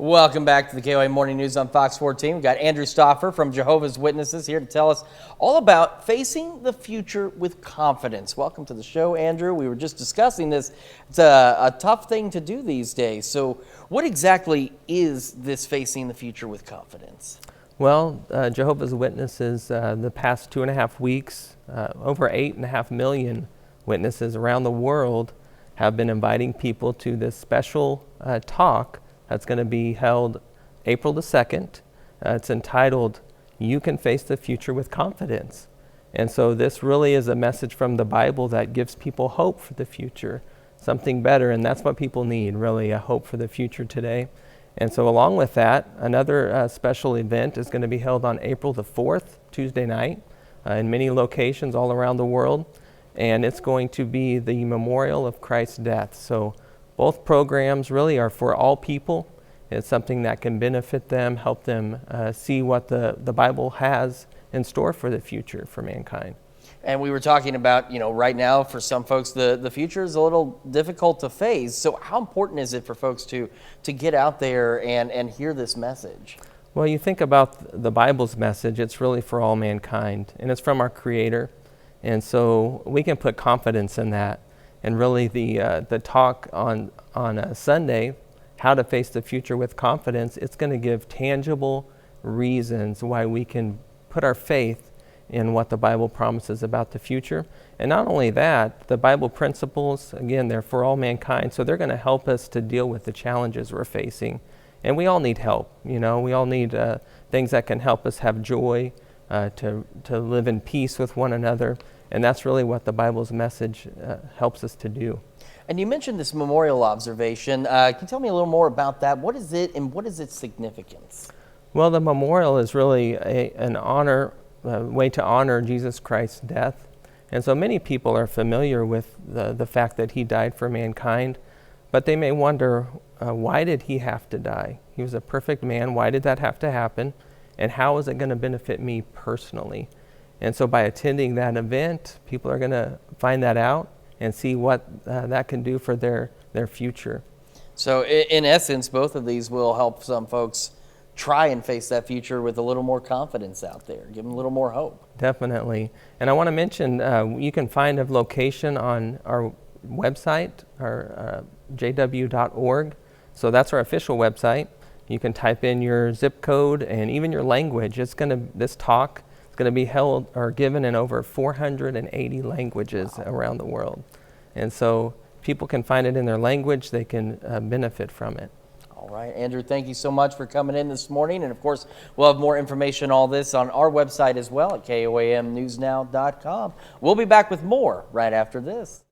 Welcome back to the KOA Morning News on Fox 14. We've got Andrew Stauffer from Jehovah's Witnesses here to tell us all about facing the future with confidence. Welcome to the show, Andrew. We were just discussing this. It's a tough thing to do these days. So what exactly is this facing the future with confidence? Well, Jehovah's Witnesses, the past 2.5 weeks, over 8.5 million witnesses around the world have been inviting people to this special talk that's going to be held April the 2nd. It's entitled, "You Can Face the Future with Confidence." And so this really is a message from the Bible that gives people hope for the future, something better, and that's what people need, really, a hope for the future today. And so along with that, another special event is going to be held on April the 4th, Tuesday night, in many locations all around the world. And it's going to be the memorial of Christ's death. So both programs really are for all people. It's something that can benefit them, help them see what the Bible has in store for the future for mankind. And we were talking about, right now for some folks, the future is a little difficult to face. So how important is it for folks to get out there and hear this message? Well, you think about the Bible's message, it's really for all mankind, and it's from our Creator. And so we can put confidence in that. And really the talk on Sunday, how to face the future with confidence, it's going to give tangible reasons why we can put our faith in what the Bible promises about the future. And not only that, the Bible principles, again, they're for all mankind, so they're going to help us to deal with the challenges we're facing. And we all need help, we all need things that can help us have joy, to live in peace with one another. And that's really what the Bible's message helps us to do. And you mentioned this memorial observation. Can you tell me a little more about that? What is it and what is its significance? Well, the memorial is really an honor, way to honor Jesus Christ's death. And so many people are familiar with the fact that he died for mankind, but they may wonder, why did he have to die? He was a perfect man. Why did that have to happen? And how is it going to benefit me personally? And so by attending that event, people are going to find that out and see what that can do for their future. So in essence, both of these will help some folks try and face that future with a little more confidence out there, give them a little more hope. Definitely. And I want to mention, you can find a location on our website, our jw.org. So that's our official website. You can type in your zip code and even your language. This talk is going to be held or given in over 480 languages around the world. And so people can find it in their language, they can benefit from it. All right, Andrew, thank you so much for coming in this morning. And of course, we'll have more information on all this on our website as well at KOAMnewsnow.com. We'll be back with more right after this.